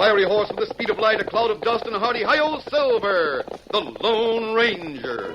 fiery horse with the speed of light, a cloud of dust, and a hearty hi-yo Silver, the Lone Ranger.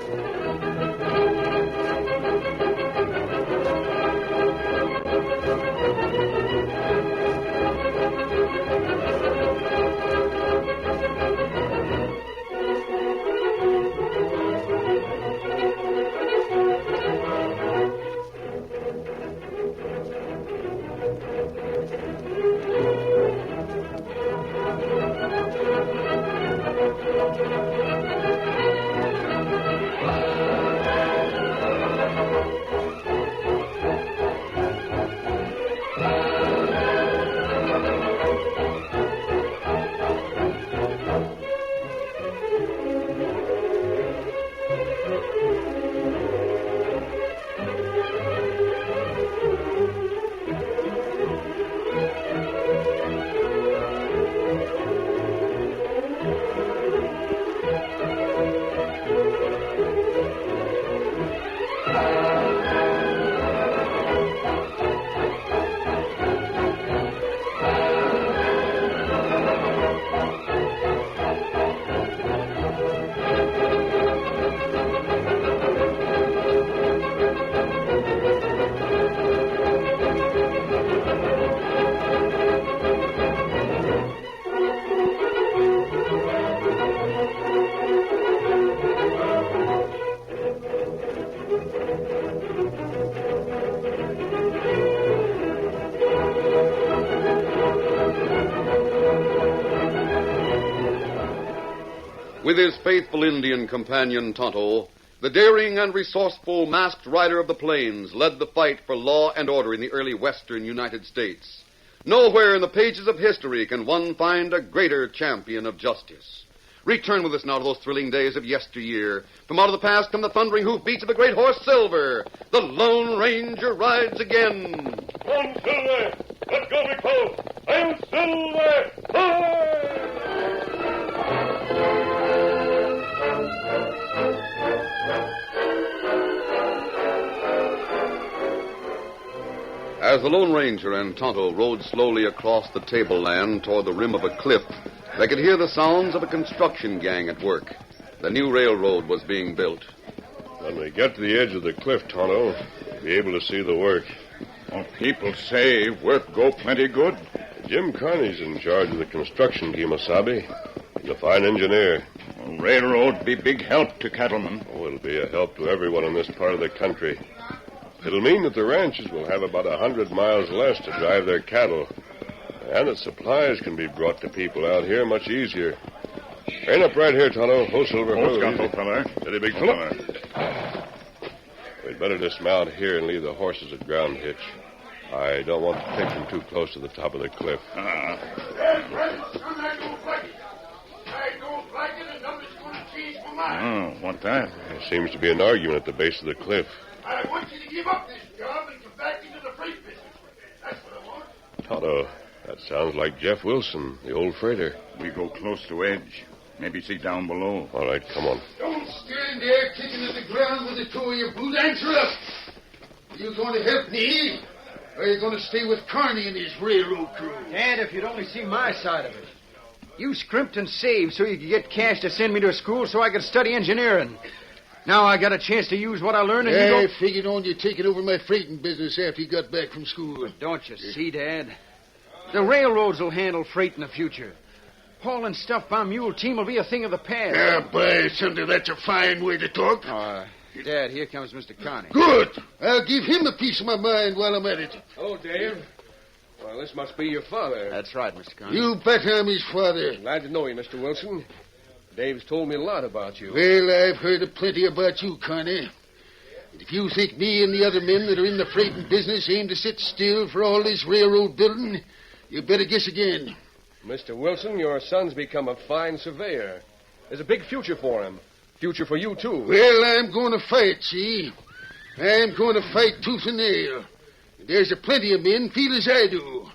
With his faithful Indian companion, Tonto, the daring and resourceful masked rider of the plains led the fight for law and order in the early western United States. Nowhere in the pages of history can one find a greater champion of justice. Return with us now to those thrilling days of yesteryear. From out of the past come the thundering hoofbeats of the great horse Silver. The Lone Ranger rides again. On, Silver! Let's go, big fellow! I'm Silver! Hi! As the Lone Ranger and Tonto rode slowly across the tableland toward the rim of a cliff, they could hear the sounds of a construction gang at work. The new railroad was being built. When we get to the edge of the cliff, Tonto, we'll be able to see the work. Well, people say work go plenty good. Jim Carney's in charge of the construction, Kemosabe. He's a fine engineer. Well, railroad be big help to cattlemen. Oh, it'll be a help to everyone in this part of the country. It'll mean that the ranches will have about 100 miles less to drive their cattle, and that supplies can be brought to people out here much easier. Train up right here, Tonto. Ho, Silver. Ho, Scout, fella. Steady, big fella. We'd better dismount here and leave the horses at ground hitch. I don't want to take them too close to the top of the cliff. I don't like it, and nobody's going to change my mind. Oh, what that? There seems to be an argument at the base of the cliff. I want you to give up this job and come back into the freight business. That's what I want. Tonto, that sounds like Jeff Wilson, the old freighter. We go close to edge. Maybe see down below. All right, come on. Don't stand there kicking at the ground with the toe of your boot. Answer up. Are you going to help me, or are you going to stay with Carney and his railroad crew? Dad, if you'd only see my side of it. You scrimped and saved so you could get cash to send me to school so I could study engineering. Now I got a chance to use what I learned, and you I don't... figured on you taking over my freighting business after you got back from school. Don't you see, Dad? The railroads will handle freight in the future. Hauling stuff by mule team will be a thing of the past. By thunder, that's a fine way to talk. Dad, here comes Mr. Connie. Good. I'll give him a piece of my mind while I'm at it. Oh, Dave. Well, this must be your father. That's right, Mr. Connie. You bet I'm his father. Glad to know you, Mr. Wilson. Dave's told me a lot about you. Well, I've heard plenty about you, Connie. And if you think me and the other men that are in the freighting business aim to sit still for all this railroad building, you better guess again. Mr. Wilson, your son's become a fine surveyor. There's a big future for him. Future for you, too. Well, I'm going to fight, see? I'm going to fight tooth and nail. And there's a plenty of men feel as I do.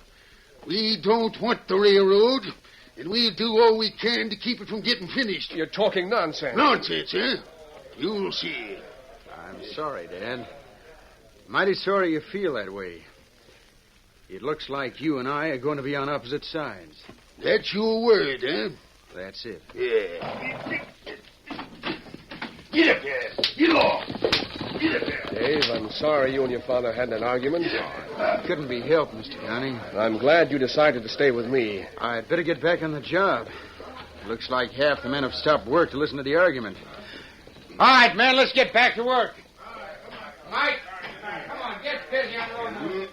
We don't want the railroad, and we'll do all we can to keep it from getting finished. You're talking nonsense. Nonsense, huh? You'll see. I'm sorry, Dad. Mighty sorry you feel that way. It looks like you and I are going to be on opposite sides. That's your word, eh? That's it. Yeah. Get up there. Get off. Get up there. Dave, I'm sorry you and your father had an argument. Couldn't be helped, Mr. County. I'm glad you decided to stay with me. I'd better get back on the job. Looks like half the men have stopped work to listen to the argument. All right, men, let's get back to work. Mike, come on, get busy on the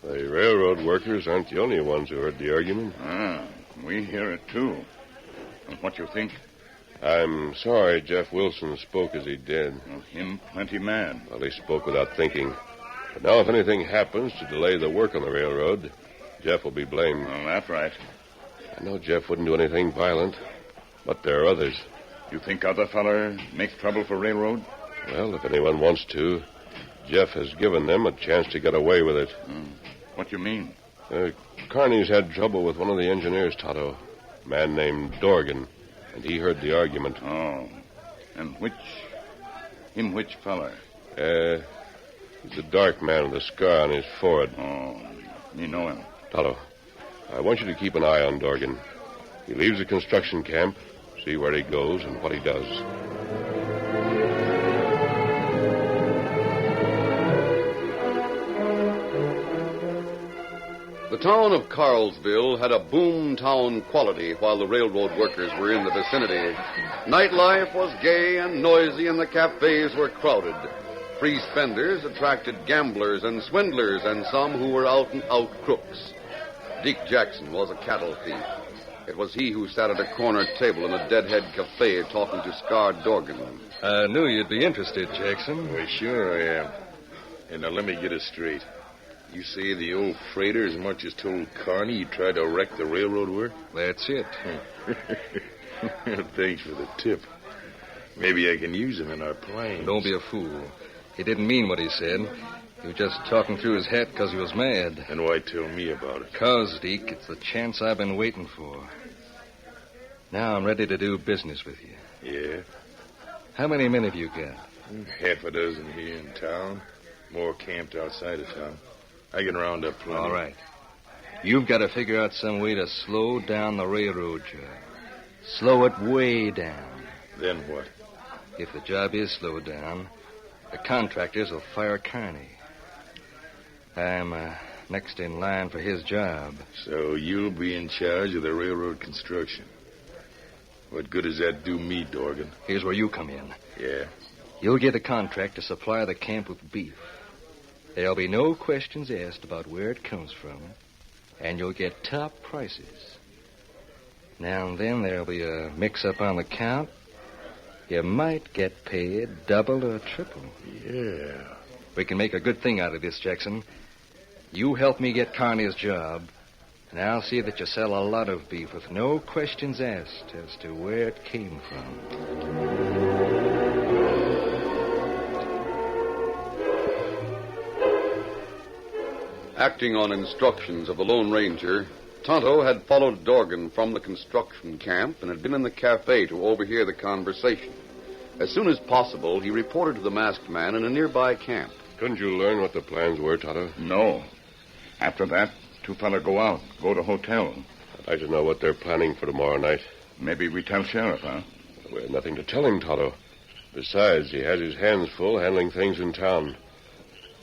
The railroad workers aren't the only ones who heard the argument. We hear it, too. And what you think? I'm sorry Jeff Wilson spoke as he did. Well, him plenty mad. Well, he spoke without thinking. But now if anything happens to delay the work on the railroad, Jeff will be blamed. Well, that's right. I know Jeff wouldn't do anything violent, but there are others. You think other feller makes trouble for railroad? Well, if anyone wants to, Jeff has given them a chance to get away with it. What you mean? Kearney's had trouble with one of the engineers, Tonto, a man named Dorgan, and he heard the argument. Oh. And which feller? He's a dark man with a scar on his forehead. Oh, you know him. Tonto, I want you to keep an eye on Dorgan. He leaves the construction camp, see where he goes and what he does. The town of Carlsville had a boom town quality while the railroad workers were in the vicinity. Nightlife was gay and noisy, and the cafes were crowded. Free spenders attracted gamblers and swindlers and some who were out-and-out crooks. Deke Jackson was a cattle thief. It was he who sat at a corner table in a Deadhead Cafe talking to Scar Dorgan. I knew you'd be interested, Jackson. Well, sure I am. And now let me get it straight. You say the old freighter as much as told Kearney you tried to wreck the railroad work? That's it. Thanks for the tip. Maybe I can use him in our plans. Don't be a fool. He didn't mean what he said. He was just talking through his hat because he was mad. And why tell me about it? 'Cause, Deke, it's the chance I've been waiting for. Now I'm ready to do business with you. Yeah? How many men have you got? Half a dozen here in town. More camped outside of town. I can round up plenty. All right. You've got to figure out some way to slow down the railroad job. Slow it way down. Then what? If the job is slowed down, the contractors will fire Kearney. I'm next in line for his job. So you'll be in charge of the railroad construction. What good does that do me, Dorgan? Here's where you come in. Yeah? You'll get a contract to supply the camp with beef. There'll be no questions asked about where it comes from, and you'll get top prices. Now and then there'll be a mix-up on the count. You might get paid double or triple. Yeah. We can make a good thing out of this, Jackson. You help me get Kearney's job, and I'll see that you sell a lot of beef with no questions asked as to where it came from. Acting on instructions of the Lone Ranger, Tonto had followed Dorgan from the construction camp and had been in the cafe to overhear the conversation. As soon as possible, he reported to the masked man in a nearby camp. Couldn't you learn what the plans were, Tonto? No. After that, two fella go out, go to hotel. I'd like to know what they're planning for tomorrow night. Maybe we tell sheriff, huh? We have nothing to tell him, Tonto. Besides, he has his hands full handling things in town.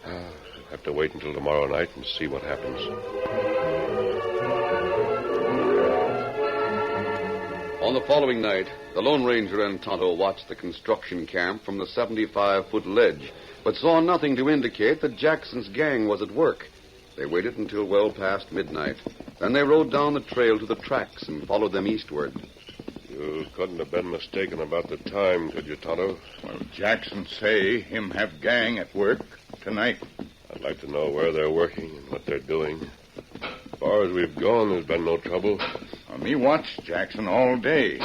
We'll have to wait until tomorrow night and see what happens. On the following night, the Lone Ranger and Tonto watched the construction camp from the 75-foot ledge, but saw nothing to indicate that Jackson's gang was at work. They waited until well past midnight. Then they rode down the trail to the tracks and followed them eastward. You couldn't have been mistaken about the time, could you, Tonto? Well, Jackson say him have gang at work tonight. I'd like to know where they're working and what they're doing. As far as we've gone, there's been no trouble. Me watched Jackson all day.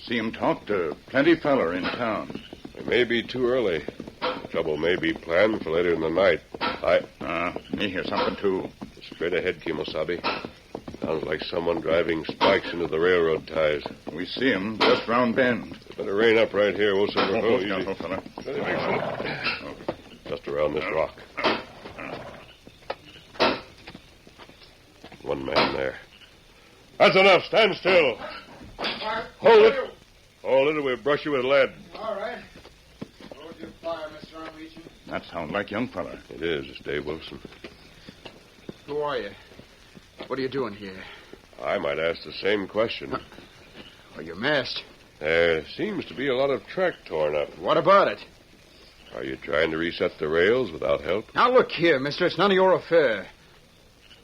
See him talk to plenty feller in town. It may be too early. The trouble may be planned for later in the night. Me hear something, too. Straight ahead, Kimosabe. Sounds like someone driving spikes into the railroad ties. We see him just round bend. Better rein up right here. We'll see where Oh, easy. fella. Steady, Vixen. Just around this rock. one man there. That's enough. Stand still. Hold it. Hold it or we'll brush you with lead. All right. Hold your fire, Mr. Armation. That sounds like young fella. It is. It's Dave Wilson. Who are you? What are you doing here? I might ask the same question. Well, you're masked. There seems to be a lot of track torn up. What about it? Are you trying to reset the rails without help? Now, look here, mister. It's none of your affair.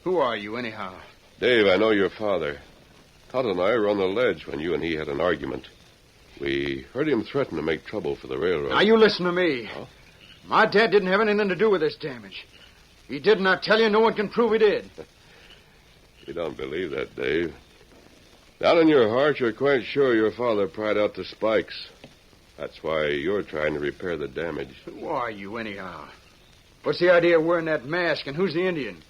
Who are you, anyhow? Dave, I know your father. Todd and I were on the ledge when you and he had an argument. We heard him threaten to make trouble for the railroad. Now, you listen to me. Huh? My dad didn't have anything to do with this damage. He did not tell you. No one can prove he did. You don't believe that, Dave. Down in your heart, you're quite sure your father pried out the spikes. That's why you're trying to repair the damage. Who are you, anyhow? What's the idea of wearing that mask, and who's the Indian?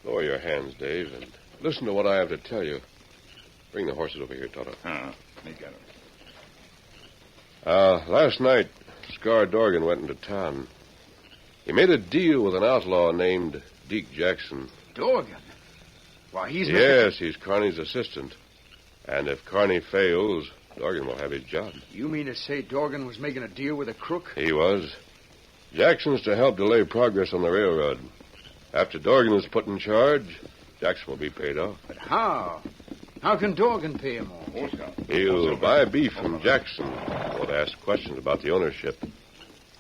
Lower your hands, Dave, and listen to what I have to tell you. Bring the horses over here, Toto. You got him. Last night, Scar Dorgan went into town. He made a deal with an outlaw named Deke Jackson. Dorgan? Why, he's... Yes, he's Carney's assistant. And if Carney fails, Dorgan will have his job. You mean to say Dorgan was making a deal with a crook? He was. Jackson's to help delay progress on the railroad. After Dorgan is put in charge, Jackson will be paid off. But how? How can Dorgan pay him off? He'll buy beef from Jackson. Won't ask questions about the ownership.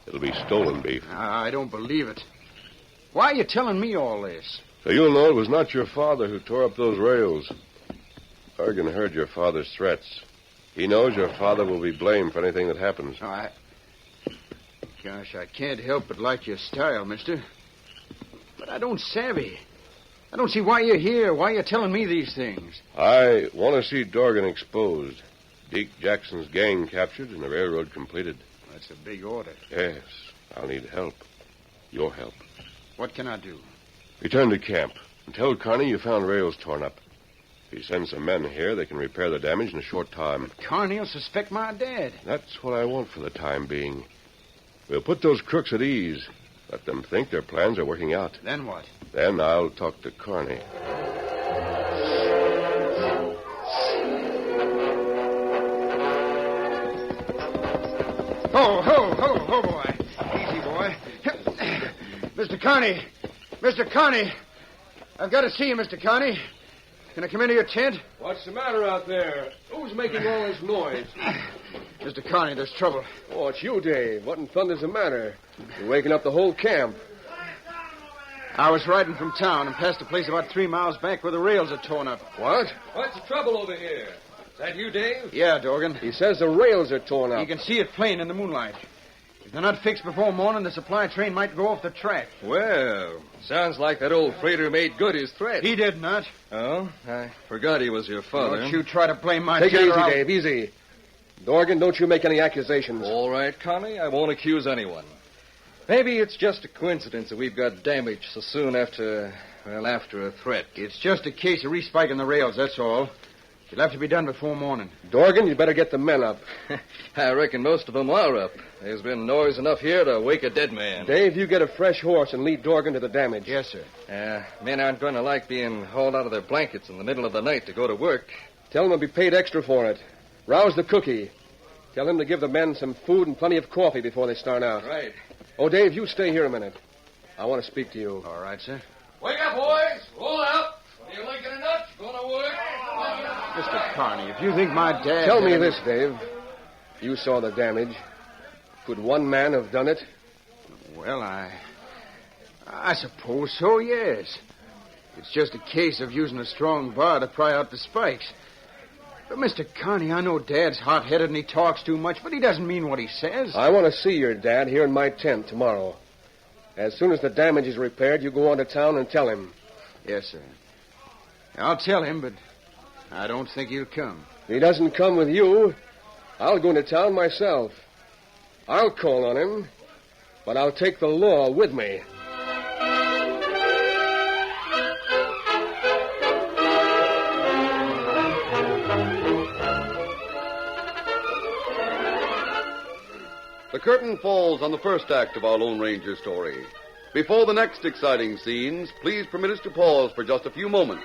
It'll be stolen beef. I don't believe it. Why are you telling me all this? So you'll know it was not your father who tore up those rails. Dorgan heard your father's threats. He knows your father will be blamed for anything that happens. Gosh, I can't help but like your style, mister. But I don't savvy. I don't see why you're here, why you're telling me these things. I want to see Dorgan exposed. Deke Jackson's gang captured and the railroad completed. That's a big order. Yes, I'll need help. Your help. What can I do? Return to camp and tell Carney you found rails torn up. If he sends some men here, they can repair the damage in a short time. But Carney will suspect my dad. That's what I want for the time being. We'll put those crooks at ease. Let them think their plans are working out. Then what? Then I'll talk to Carney. Ho, boy. Easy, boy. Mr. Carney. Mr. Carney. I've got to see you, Mr. Carney. Can I come into your tent? What's the matter out there? Who's making all this noise? Mr. Carney, there's trouble. Oh, it's you, Dave. What in thunder's the matter? You're waking up the whole camp. I was riding from town and passed a place about 3 miles back where the rails are torn up. What? What's the trouble over here? Is that you, Dave? Yeah, Dorgan. He says the rails are torn up. You can see it plain in the moonlight. If they're not fixed before morning, the supply train might go off the track. Well, sounds like that old freighter made good his threat. He did not. Oh, I forgot he was your father. Don't you try to blame my Take it easy, general. Dave, easy. Dorgan, don't you make any accusations. All right, Connie, I won't accuse anyone. Maybe it's just a coincidence that we've got damage so soon after a threat. It's just a case of respiking the rails, that's all. It'll have to be done before morning. Dorgan, you better get the men up. I reckon most of them are up. There's been noise enough here to wake a dead man. Dave, you get a fresh horse and lead Dorgan to the damage. Yes, sir. Men aren't going to like being hauled out of their blankets in the middle of the night to go to work. Tell them they'll be paid extra for it. Rouse the cookie. Tell him to give the men some food and plenty of coffee before they start out. Right. Oh, Dave, you stay here a minute. I want to speak to you. All right, sir. Wake up, boys. Roll out. Are you Lincoln and nuts? Going to work? Mr. Carney, if you think my dad... Tell me this, Dave. You saw the damage. Could one man have done it? Well, I suppose so, yes. It's just a case of using a strong bar to pry out the spikes. But, Mr. Carney, I know Dad's hot-headed and he talks too much, but he doesn't mean what he says. I want to see your dad here in my tent tomorrow. As soon as the damage is repaired, you go on to town and tell him. Yes, sir. I'll tell him, but I don't think he'll come. If he doesn't come with you, I'll go into town myself. I'll call on him, but I'll take the law with me. The curtain falls on the first act of our Lone Ranger story. Before the next exciting scenes, please permit us to pause for just a few moments.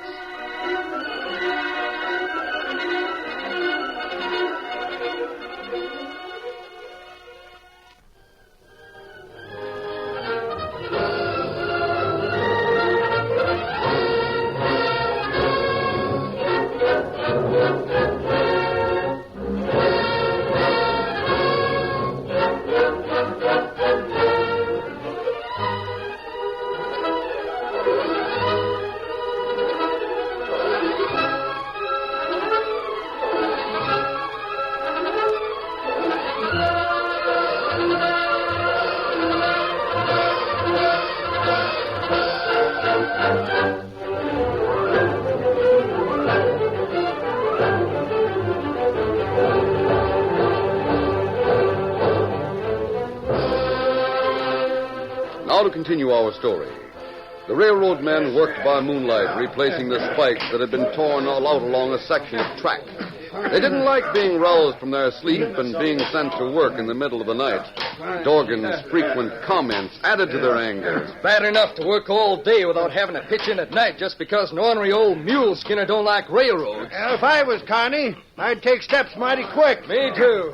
Now to continue our story. The railroad men worked by moonlight, replacing the spikes that had been torn all out along a section of track. They didn't like being roused from their sleep and being sent to work in the middle of the night. Dorgan's frequent comments added to their anger. It's bad enough to work all day without having to pitch in at night just because an ornery old mule skinner don't like railroads. Well, if I was Connie, I'd take steps mighty quick. Me too.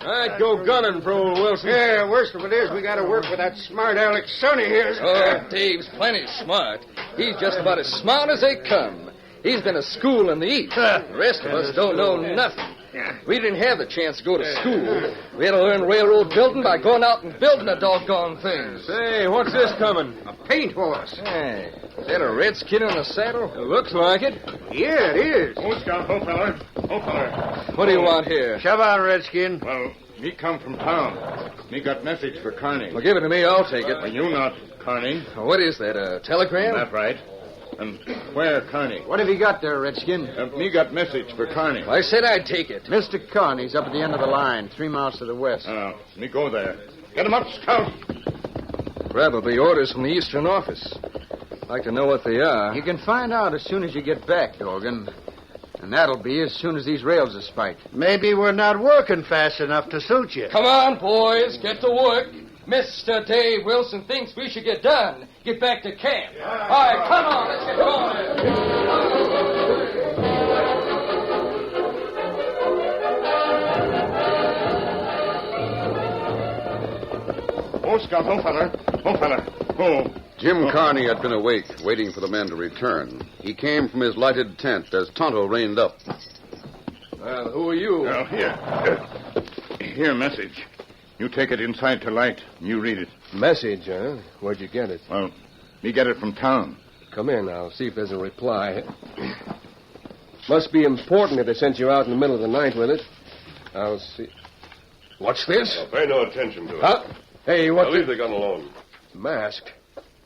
I'd go gunning for old Wilson. Yeah, worst of it is we got to work with that smart Aleck Sonny here. Oh, Dave's plenty smart. He's just about as smart as they come. He's been to school in the East. The rest of us don't know nothing. We didn't have the chance to go to school. We had to learn railroad building by going out and building the doggone things. Say, what's this coming? A paint horse. Hey, is that a redskin on the saddle? It looks like it. Yeah, it is. Oh, Scout, ho, feller. Oh, feller. What do you want here? Shove on, Redskin. Well, me come from town. Me got message for Carney. Well, give it to me. I'll take Well, it. you not, Carney. What is that, a telegram? That right. And where Carney? What have you got there, Redskin? Me got message for Carney. I said I'd take it. Mr. Carney's up at the end of the line, 3 miles to the west. Me go there. Get him up, Scout. Probably orders from the Eastern office. I'd like to know what they are. You can find out as soon as you get back, Dorgan. And that'll be as soon as these rails are spiked. Maybe we're not working fast enough to suit you. Come on, boys. Get to work. Mr. Dave Wilson thinks we should get done. Get back to camp. All right, come on. Let's get going. Oh, Scout, oh, feller. Oh, feller. Oh. Jim Carney had been awake, waiting for the men to return. He came from his lighted tent as Tonto reined up. Well, who are you? Well, here, message. You take it inside to light, and you read it. Message, huh? Where'd you get it? Well, me get it from town. Come in. I'll see if there's a reply. Must be important if they sent you out in the middle of the night with it. I'll see. What's this? Now, pay no attention to it. Huh? Hey, what Now, leave the gun alone. Masked.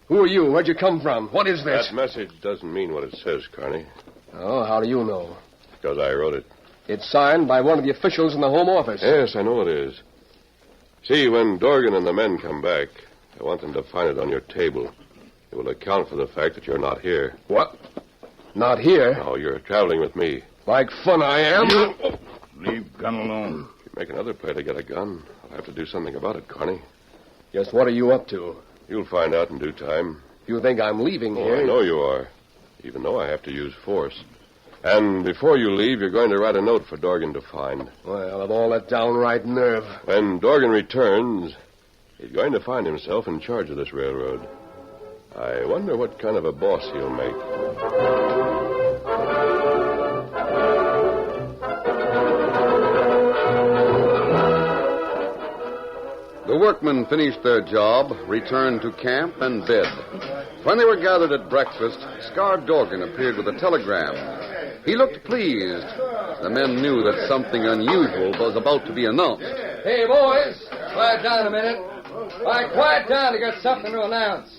Who are you? Where'd you come from? What is this? That message doesn't mean what it says, Carney, Oh, how do you know? because I wrote it. It's signed by one of the officials in the Home Office. Yes, I know it is. See, when Dorgan and the men come back, I want them to find it on your table. It will account for the fact that you're not here. What? Not here? No, you're traveling with me. Like fun I am. Leave gun alone. If you make another play to get a gun, I'll have to do something about it, Carney. Just what are you up to? You'll find out in due time. You think I'm leaving Oh, here? I know you are, even though I have to use force. And before you leave, you're going to write a note for Dorgan to find. Well, of all that downright nerve. When Dorgan returns, he's going to find himself in charge of this railroad. I wonder what kind of a boss he'll make. The workmen finished their job, returned to camp, and bed. When they were gathered at breakfast, Scar Dorgan appeared with a telegram. He looked pleased. The men knew that something unusual was about to be announced. Hey, boys, quiet down a minute. All right, quiet down. I got something to announce.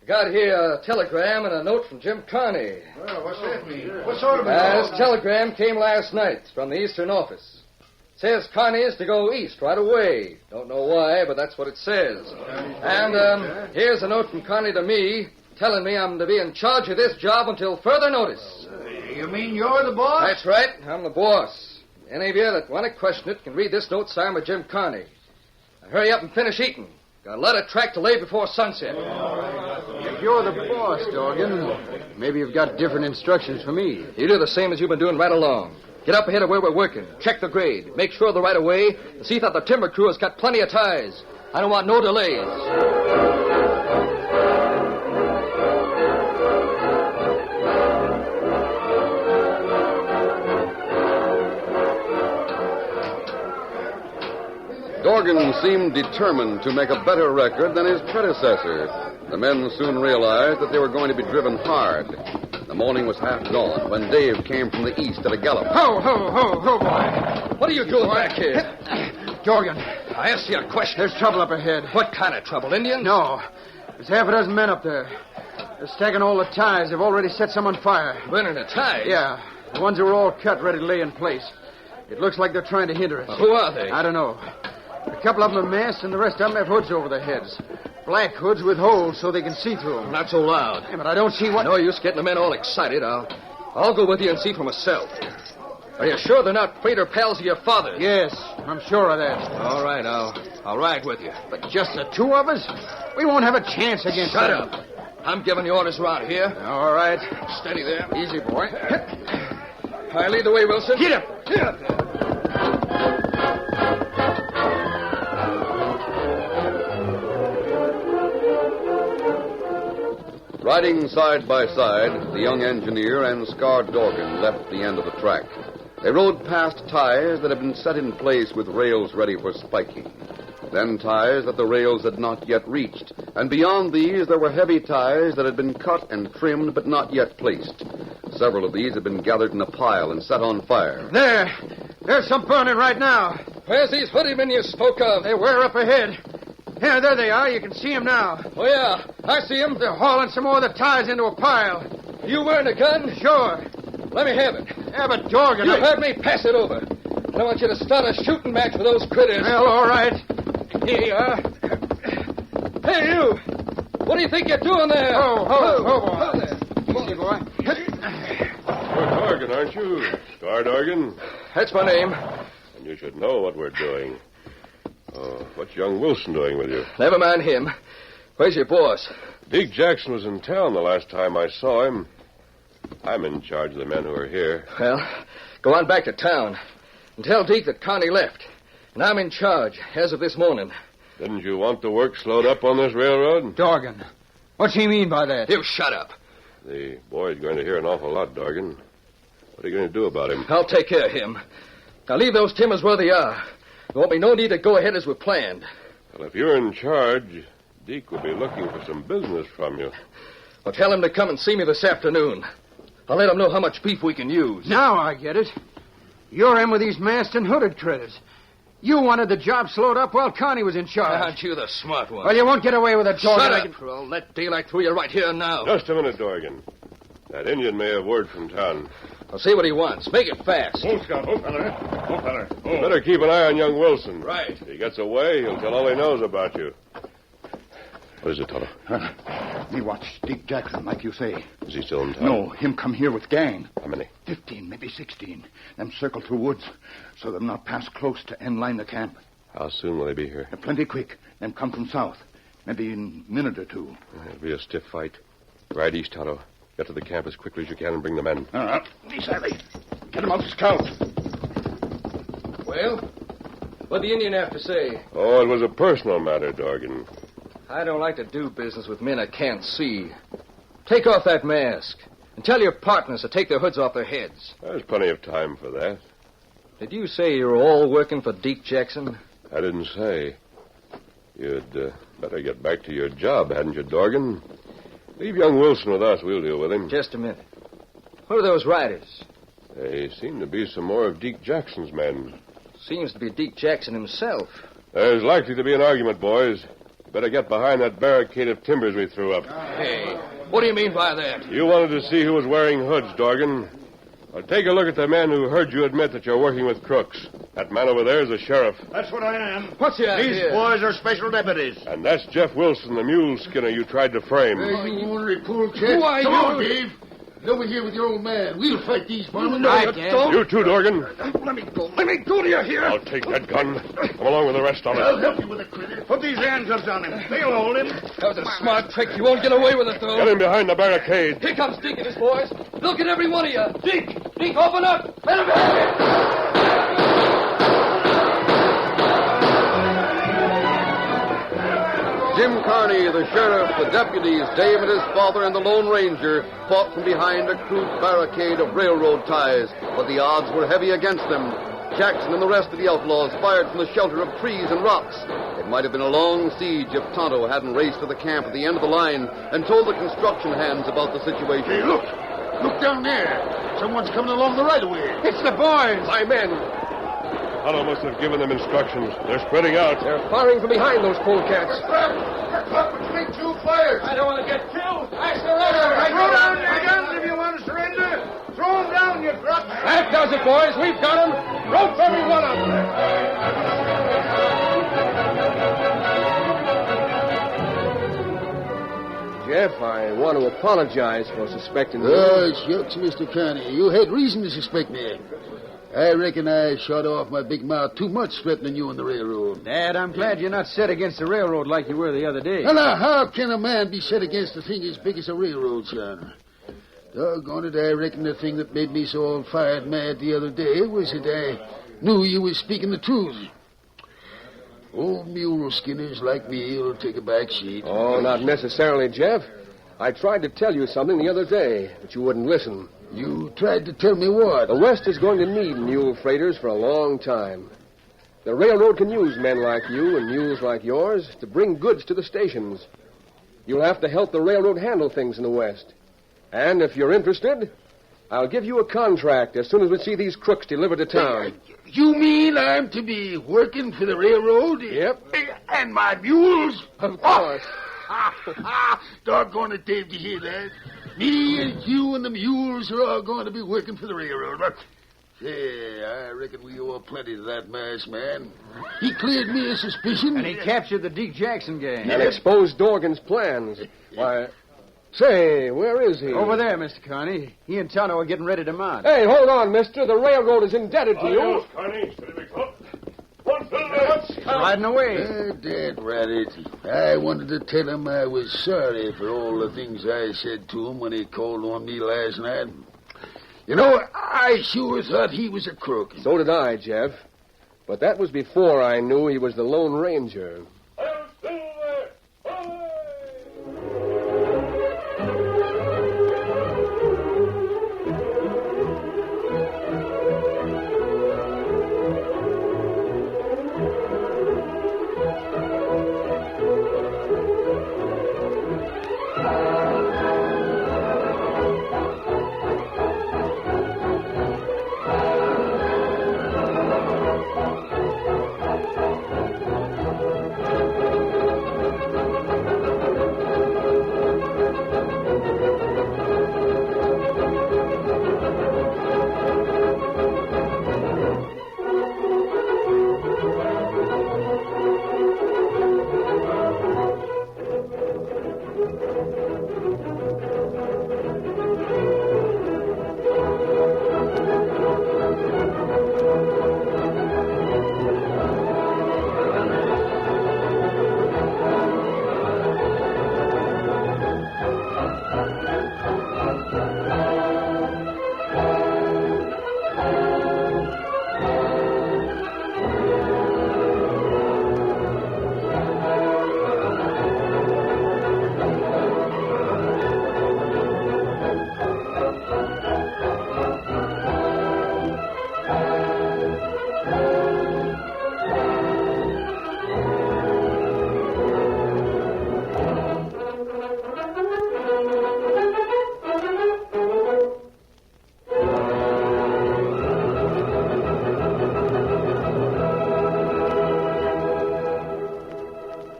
I got here a telegram and a note from Jim Carney. Well, what's that mean? What sort of This telegram came last night from the Eastern office. Says Carney is to go east right away. Don't know why, but that's what it says. And here's a note from Carney to me telling me I'm to be in charge of this job until further notice. You mean you're the boss? That's right. I'm the boss. Any of you that want to question it can read this note signed by Jim Carney. Now, hurry up and finish eating. Got a lot of track to lay before sunset. If you're the boss, Dorgan, maybe you've got different instructions for me. You do the same as you've been doing right along. Get up ahead of where we're working. Check the grade. Make sure of the right of way. And see that the timber crew has got plenty of ties. I don't want no delays. Dorgan seemed determined to make a better record than his predecessor. The men soon realized that they were going to be driven hard. The morning was half gone when Dave came from the east at a gallop. Ho, boy. What are you doing back here? Dorgan, I asked you a question. there's trouble up ahead. What kind of trouble, Indians? No. There's half a dozen men up there. They're stacking all the ties. They've already set some on fire. Burning the ties? Yeah. The ones that were all cut, ready to lay in place. It looks like they're trying to hinder us. Who are they? I don't know. A couple of them are masked, and the rest of them have hoods over their heads. Black hoods with holes so they can see through them. Not so loud. Yeah, but I don't see what... No use getting the men all excited. I'll go with you and see for myself. Are you sure they're not freighter pals of your father? Yes, I'm sure of that. All right, I'll ride with you. But just the two of us? We won't have a chance against Shut them. up. I'm giving the orders around here. All right. Steady there. Easy, boy. I lead the way, Wilson. Get up. Get up there. Riding side by side, the young engineer and scarred Dorgan left the end of the track. They rode past ties that had been set in place with rails ready for spiking. Then ties that the rails had not yet reached. And beyond these, there were heavy ties that had been cut and trimmed but not yet placed. Several of these had been gathered in a pile and set on fire. There. There's some burning right now. Where's these hoodie men you spoke of? They were up ahead. Yeah, there they are. You can see them now. Oh, yeah. I see them. They're hauling some more of the ties into a pile. You wearing a gun? Sure. Let me have it. Yeah, but Dorgan... You heard me. Pass it over. And I want you to start a shooting match with those critters. Well, all right. Here you are. Hey, you! What do you think you're doing there? Ho there. Easy, boy. You're Dorgan, aren't you? Scar Dorgan? That's my name. And you should know what we're doing. Oh, what's young Wilson doing with you? Never mind him. Where's your boss? Deke Jackson was in town the last time I saw him. I'm in charge of the men who are here. Well, go on back to town and tell Deke that Connie left. And I'm in charge as of this morning. Didn't you want the work slowed up on this railroad? Dorgan. What's he mean by that? You shut up. The boy's going to hear an awful lot, Dorgan. What are you going to do about him? I'll take care of him. Now leave those timbers where they are. There won't be no need to go ahead as we planned. Well, if you're in charge, Deke will be looking for some business from you. Well, tell him to come and see me this afternoon. I'll let him know how much beef we can use. Now I get it. You're in with these masked and hooded critters. You wanted the job slowed up while Connie was in charge. Aren't you the smart one? Well, you won't get away with it, Dorgan. Shut up, or I'll let daylight through you right here and now. Just a minute, Dorgan. That Indian may have word from town. I'll see what he wants. Make it fast. Oh, Scout. Oh, feller. You better keep an eye on young Wilson. Right. If he gets away, he'll tell all he knows about you. What is it, Toto? Me watch Deke Jackson, like you say. Is he still in town? No, him come here with gang. How many? 15, maybe 16. Them circle through woods, so they'll not pass close to end line the camp. How soon will they be here? Plenty quick. Them come from south. Maybe in a minute or two. It'll be a stiff fight. Ride east, Toto. Get to the camp as quickly as you can and bring the men. Be savvy. Get them out, Scout. Well, what'd the Indian have to say? Oh, it was a personal matter, Dorgan. I don't like to do business with men I can't see. Take off that mask and tell your partners to take their hoods off their heads. There's plenty of time for that. Did you say you were all working for Deke Jackson? I didn't say. You'd better get back to your job, hadn't you, Dorgan? Leave young Wilson with us. We'll deal with him. Just a minute. What are those riders? They seem to be some more of Deke Jackson's men. Seems to be Deke Jackson himself. There's likely to be an argument, boys. You better get behind that barricade of timbers we threw up. Hey, what do you mean by that? You wanted to see who was wearing hoods, Dorgan. Well, take a look at the man who heard you admit that you're working with crooks. That man over there is the sheriff. That's what I am. What's the idea? These boys are special deputies. And that's Jeff Wilson, the mule skinner you tried to frame. Hey, you ornery pool cat. Who are Come you? on, Dave. Get over here with your old man. We'll fight these varmints. Right, Dad. You too, Dorgan. Let me go. Let me go to you here. I'll take that gun. Come along with the rest of I'll us. help you with the critter. Put these handcuffs on him. They'll hold him. That was a smart trick. You won't get away with it, though. Get him behind the barricade. Here comes Deke and his boys. Look at every one of you. Deke! Deke, open up! Let him have it! Jim Carney, the sheriff, the deputies, Dave and his father, and the Lone Ranger fought from behind a crude barricade of railroad ties, but the odds were heavy against them. Jackson and the rest of the outlaws fired from the shelter of trees and rocks. It might have been a long siege if Tonto hadn't raced to the camp at the end of the line and told the construction hands about the situation. Hey, look. Look down there. Someone's coming along the right-of-way. It's the boys. My men. Tonto must have given them instructions. They're spreading out. They're firing from behind those polecats. We're caught between two fires. I don't want to get killed. I surrender. Throw down your guns if you want to surrender. Throw them down, you crooks. That does it, boys. We've got them. Rope every one of them. Jeff, I want to apologize for suspecting you. Oh, shucks, Mr. Carney. You had reason to suspect me. I reckon I shot off my big mouth too much threatening you on the railroad. Dad, I'm glad you're not set against the railroad like you were the other day. Now, how can a man be set against a thing as big as a railroad, son? Doggone it, I reckon the thing that made me so all fired mad the other day was that I knew you was speaking the truth. Old mule skinners like me will take a back seat. Oh, not necessarily, Jeff. I tried to tell you something the other day, but you wouldn't listen. You tried to tell me what? The West is going to need mule freighters for a long time. The railroad can use men like you and mules like yours to bring goods to the stations. You'll have to help the railroad handle things in the West. And if you're interested, I'll give you a contract as soon as we see these crooks delivered to town. You mean I'm to be working for the railroad? Yep. And my mules? Of course. Doggone it, Dave, to hear that. Me and you and the mules are all going to be working for the railroad. But, say, I reckon we owe plenty to that masked man. He cleared me of suspicion. And he captured the Deke Jackson gang. And exposed Dorgan's plans. Why, say, where is he? Over there, Mr. Carney. He and Tonto are getting ready to mount. Hey, hold on, mister. The railroad is indebted to you. Carney. Steady, big fellow. He's riding away. Dad rat it. I wanted to tell him I was sorry for all the things I said to him when he called on me last night. You know, I sure thought he was a crook. So did I, Jeff. But that was before I knew he was the Lone Ranger.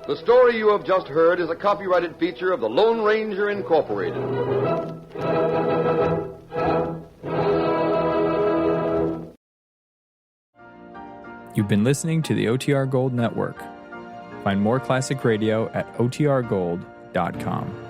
The story you have just heard is a copyrighted feature of the Lone Ranger Incorporated. You've been listening to the OTR Gold Network. Find more classic radio at otrgold.com.